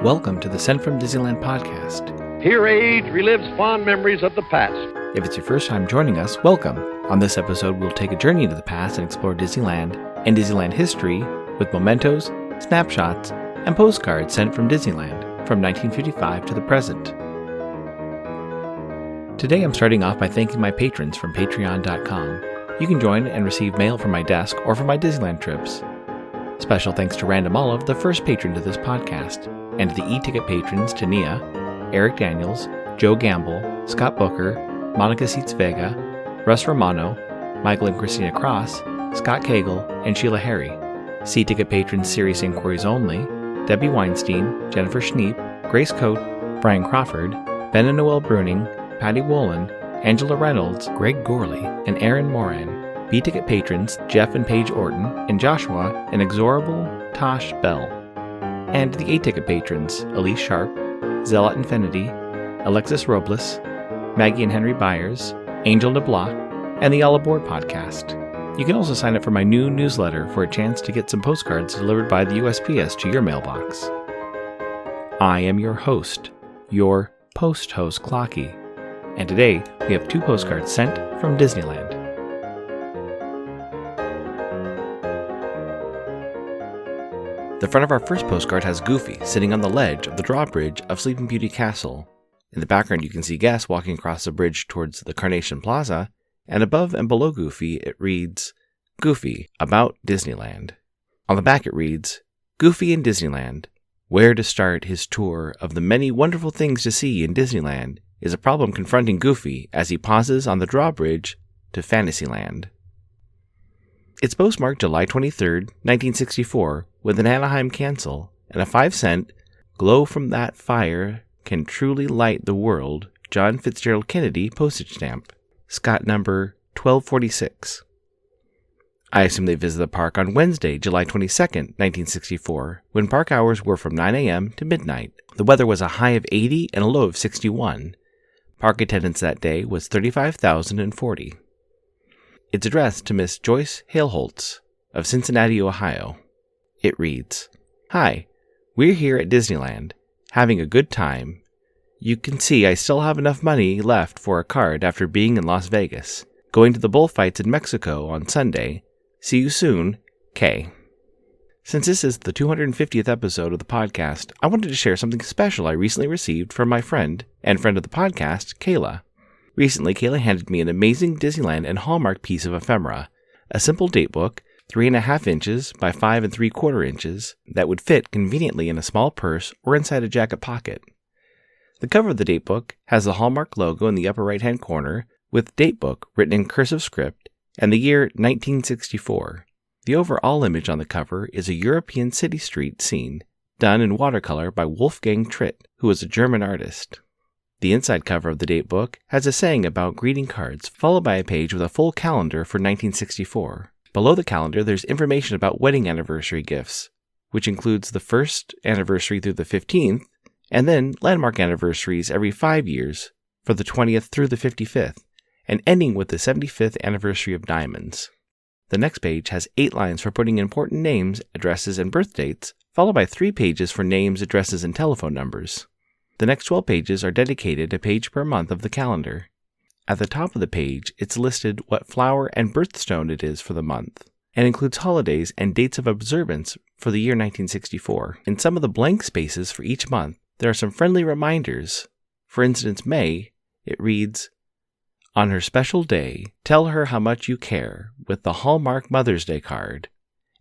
Welcome to the Sent from Disneyland podcast. Here age relives fond memories of the past. If it's your first time joining us, welcome. On this episode, we'll take a journey into the past and explore Disneyland and Disneyland history with mementos, snapshots, and postcards sent from Disneyland from 1955 to the present. Today I'm starting off by thanking my patrons from patreon.com. You can join and receive mail from my desk or from my Disneyland trips. Special thanks to Random Olive, the first patron to this podcast, and to the e-ticket patrons Tania, Eric Daniels, Joe Gamble, Scott Booker, Monica Seitz Vega, Russ Romano, Michael and Christina Cross, Scott Cagle, and Sheila Harry. C-ticket patrons Serious Inquiries Only, Debbie Weinstein, Jennifer Schneep, Grace Coate, Brian Crawford, Ben and Noel Bruning, Patty Wolin, Angela Reynolds, Greg Gorley, and Aaron Moran. B-ticket patrons Jeff and Paige Orton, and Joshua, and Exorable Tosh Bell. And the A-ticket patrons Elise Sharp, Zealot Infinity, Alexis Robles, Maggie and Henry Byers, Angel DeBlois, and the All Aboard podcast. You can also sign up for my new newsletter for a chance to get some postcards delivered by the USPS to your mailbox. I am your host, your post-host Clocky, and today we have 2 postcards sent from Disneyland. The front of our first postcard has Goofy sitting on the ledge of the drawbridge of Sleeping Beauty Castle. In the background you can see guests walking across the bridge towards the Carnation Plaza, and above and below Goofy it reads, Goofy, about Disneyland. On the back it reads, Goofy in Disneyland. Where to start his tour of the many wonderful things to see in Disneyland is a problem confronting Goofy as he pauses on the drawbridge to Fantasyland. It's postmarked July 23, 1964, with an Anaheim cancel and a 5-cent glow from that fire can truly light the world John Fitzgerald Kennedy postage stamp. Scott number 1246. I assume they visited the park on Wednesday, July 22, 1964, when park hours were from 9 a.m. to midnight. The weather was a high of 80 and a low of 61. Park attendance that day was 35,040. It's addressed to Miss Joyce Haleholtz of Cincinnati, Ohio. It reads, Hi, we're here at Disneyland, having a good time. You can see I still have enough money left for a card after being in Las Vegas. Going to the bullfights in Mexico on Sunday. See you soon, Kay. Since this is the 250th episode of the podcast, I wanted to share something special I recently received from my friend and friend of the podcast, Caela. Recently, Caela handed me an amazing Disneyland and Hallmark piece of ephemera, a simple datebook, 3.5 inches by 5 3/4 inches, that would fit conveniently in a small purse or inside a jacket pocket. The cover of the datebook has the Hallmark logo in the upper right-hand corner, with Datebook written in cursive script, and the year 1964. The overall image on the cover is a European city street scene, done in watercolor by Wolfgang Tritt, who was a German artist. The inside cover of the datebook has a saying about greeting cards, followed by a page with a full calendar for 1964. Below the calendar, there's information about wedding anniversary gifts, which includes the first anniversary through the 15th, and then landmark anniversaries every 5 years for the 20th through the 55th, and ending with the 75th anniversary of diamonds. The next page has 8 lines for putting important names, addresses, and birth dates, followed by 3 pages for names, addresses, and telephone numbers. The next 12 pages are dedicated a page per month of the calendar. At the top of the page, it's listed what flower and birthstone it is for the month, and includes holidays and dates of observance for the year 1964. In some of the blank spaces for each month, there are some friendly reminders. For instance, May, it reads, On her special day, tell her how much you care with the Hallmark Mother's Day card.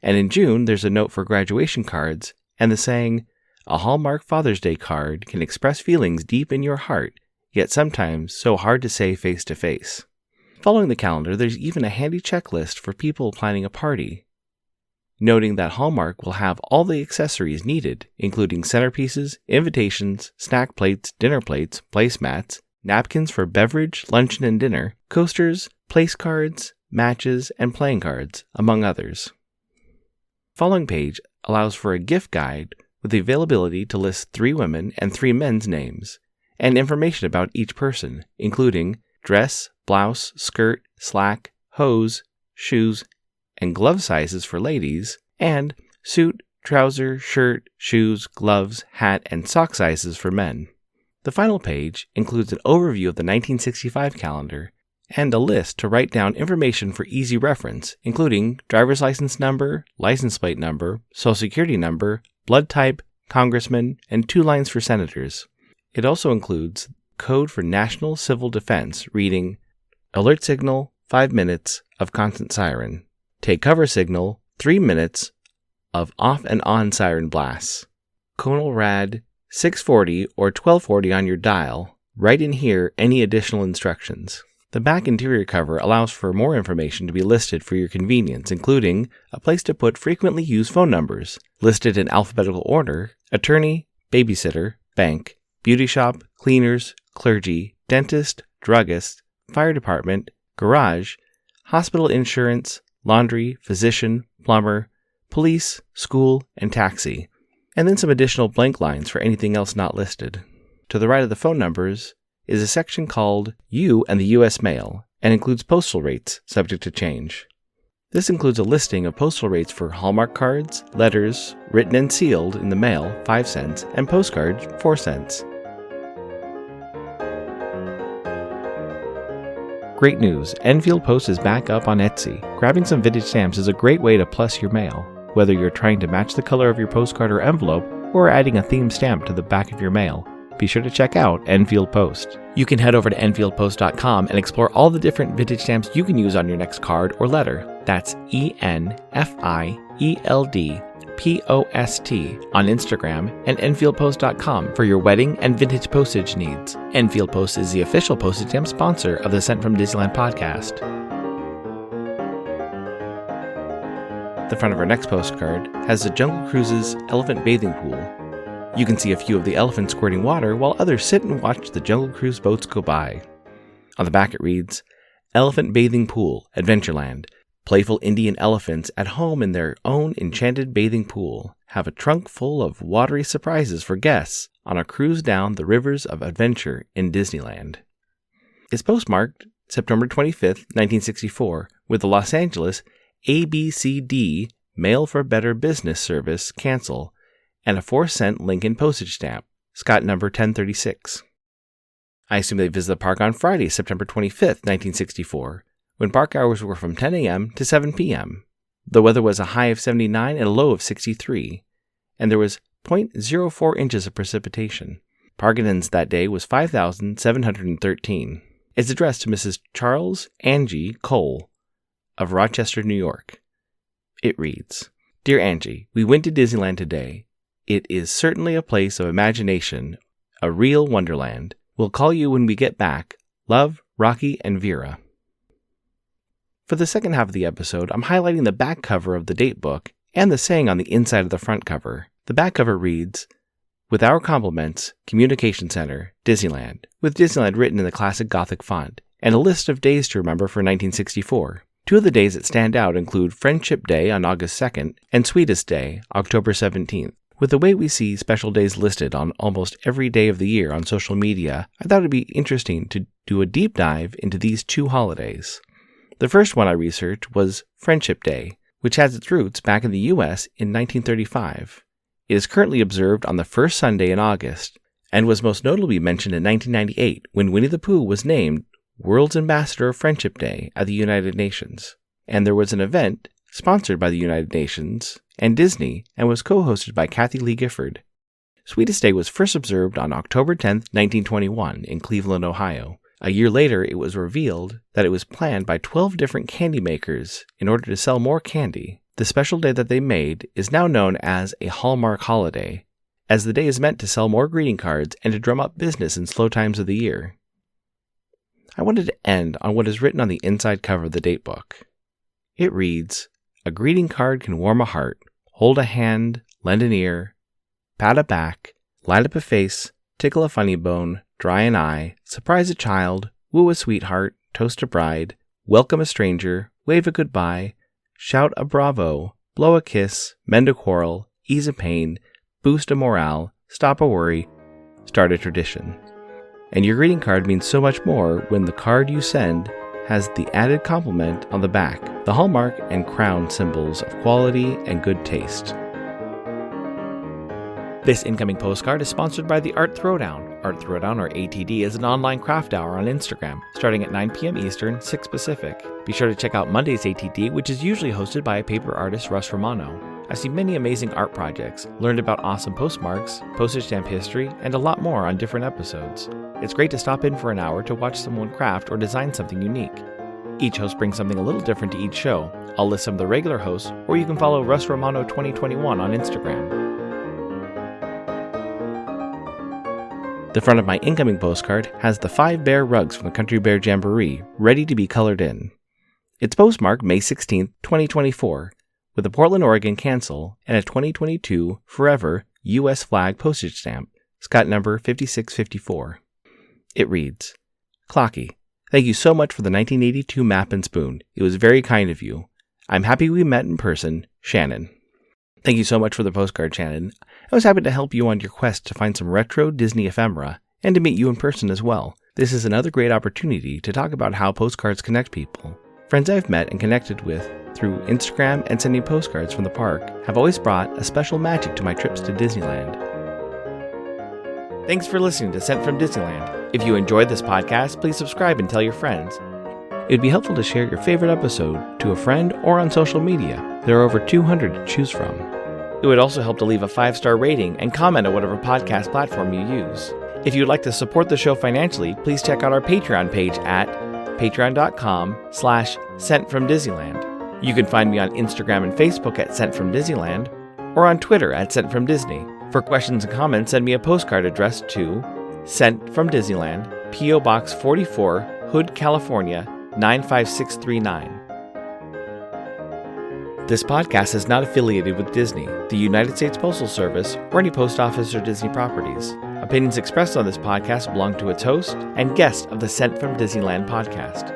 And in June, there's a note for graduation cards and the saying, A Hallmark Father's Day card can express feelings deep in your heart, yet sometimes so hard to say face to face. Following the calendar, there's even a handy checklist for people planning a party, noting that Hallmark will have all the accessories needed, including centerpieces, invitations, snack plates, dinner plates, placemats, napkins for beverage, luncheon, and dinner, coasters, place cards, matches, and playing cards, among others. The following page allows for a gift guide with the availability to list 3 women and 3 men's names, and information about each person, including dress, blouse, skirt, slack, hose, shoes, and glove sizes for ladies, and suit, trouser, shirt, shoes, gloves, hat, and sock sizes for men. The final page includes an overview of the 1965 calendar and a list to write down information for easy reference, including driver's license number, license plate number, social security number, blood type, congressman, and 2 lines for senators. It also includes code for National Civil Defense reading alert signal 5 minutes of constant siren, take cover signal 3 minutes of off and on siren blasts, Conal Rad 640 or 1240 on your dial. Write in here any additional instructions. The back interior cover allows for more information to be listed for your convenience, including a place to put frequently used phone numbers, listed in alphabetical order, attorney, babysitter, bank, beauty shop, cleaners, clergy, dentist, druggist, fire department, garage, hospital insurance, laundry, physician, plumber, police, school, and taxi, and then some additional blank lines for anything else not listed. To the right of the phone numbers is a section called You and the U.S. Mail, and includes postal rates, subject to change. This includes a listing of postal rates for Hallmark cards, letters, written and sealed in the mail, 5 cents, and postcards, 4 cents. Great news! Enfield Post is back up on Etsy. Grabbing some vintage stamps is a great way to plus your mail, whether you're trying to match the color of your postcard or envelope, or adding a themed stamp to the back of your mail. Be sure to check out Enfield Post. You can head over to EnfieldPost.com and explore all the different vintage stamps you can use on your next card or letter. That's ENFIELDPOST on Instagram and EnfieldPost.com for your wedding and vintage postage needs. Enfield Post is the official postage stamp sponsor of the Sent from Disneyland podcast. The front of our next postcard has the Jungle Cruise's elephant bathing pool. You can see a few of the elephants squirting water while others sit and watch the Jungle Cruise boats go by. On the back it reads, Elephant Bathing Pool, Adventureland. Playful Indian elephants at home in their own enchanted bathing pool have a trunk full of watery surprises for guests on a cruise down the rivers of adventure in Disneyland. It's postmarked September 25th, 1964, with the Los Angeles ABCD Mail for Better Business Service cancel and a 4-cent Lincoln postage stamp, Scott number 1036. I assume they visited the park on Friday, September 25th, 1964, when park hours were from 10 a.m. to 7 p.m. The weather was a high of 79 and a low of 63, and there was 0.04 inches of precipitation. Park attendance that day was 5,713. It's addressed to Mrs. Charles Angie Cole of Rochester, New York. It reads, Dear Angie, we went to Disneyland today. It is certainly a place of imagination, a real wonderland. We'll call you when we get back. Love, Rocky and Vera. For the second half of the episode, I'm highlighting the back cover of the date book and the saying on the inside of the front cover. The back cover reads, With our compliments, Communication Center, Disneyland, with Disneyland written in the classic Gothic font, and a list of days to remember for 1964. 2 of the days that stand out include Friendship Day on August 2nd and Sweetest Day, October 17th. With the way we see special days listed on almost every day of the year on social media, I thought it would be interesting to do a deep dive into these 2 holidays. The first one I researched was Friendship Day, which has its roots back in the U.S. in 1935. It is currently observed on the first Sunday in August, and was most notably mentioned in 1998 when Winnie the Pooh was named World's Ambassador of Friendship Day at the United Nations. And there was an event sponsored by the United Nations and Disney, and was co-hosted by Kathy Lee Gifford. Sweetest Day was first observed on October 10, 1921, in Cleveland, Ohio. A year later, it was revealed that it was planned by 12 different candy makers in order to sell more candy. The special day that they made is now known as a Hallmark holiday, as the day is meant to sell more greeting cards and to drum up business in slow times of the year. I wanted to end on what is written on the inside cover of the date book. It reads, A greeting card can warm a heart, hold a hand, lend an ear, pat a back, light up a face, tickle a funny bone, dry an eye, surprise a child, woo a sweetheart, toast a bride, welcome a stranger, wave a goodbye, shout a bravo, blow a kiss, mend a quarrel, ease a pain, boost a morale, stop a worry, start a tradition. And your greeting card means so much more when the card you send has the added compliment on the back, the hallmark and crown symbols of quality and good taste. This incoming postcard is sponsored by the Art Throwdown. Art Throwdown, or ATD, is an online craft hour on Instagram, starting at 9 p.m. Eastern, 6 Pacific. Be sure to check out Monday's ATD, which is usually hosted by paper artist Russ Romano. I've seen many amazing art projects, learned about awesome postmarks, postage stamp history, and a lot more on different episodes. It's great to stop in for an hour to watch someone craft or design something unique. Each host brings something a little different to each show. I'll list some of the regular hosts, or you can follow Russ Romano 2021 on Instagram. The front of my incoming postcard has the 5 bear rugs from the Country Bear Jamboree, ready to be colored in. It's postmarked May 16, 2024, with a Portland, Oregon cancel and a 2022 Forever U.S. flag postage stamp, Scott number 5654. It reads, Clocky, thank you so much for the 1982 map and spoon. It was very kind of you. I'm happy we met in person, Shannon. Thank you so much for the postcard, Shannon. I was happy to help you on your quest to find some retro Disney ephemera and to meet you in person as well. This is another great opportunity to talk about how postcards connect people. Friends I've met and connected with through Instagram and sending postcards from the park have always brought a special magic to my trips to Disneyland. Thanks for listening to Sent from Disneyland. If you enjoyed this podcast, please subscribe and tell your friends. It would be helpful to share your favorite episode to a friend or on social media. There are over 200 to choose from. It would also help to leave a 5-star rating and comment on whatever podcast platform you use. If you'd like to support the show financially, please check out our Patreon page at patreon.com/sentfromdisneyland. You can find me on Instagram and Facebook at Sent From Disneyland or on Twitter at Sent From Disney. For questions and comments, send me a postcard addressed to Sent From Disneyland, P.O. Box 44, Hood, California, 95639. This podcast is not affiliated with Disney, the United States Postal Service, or any post office or Disney properties. Opinions expressed on this podcast belong to its host and guests of the Sent from Disneyland podcast.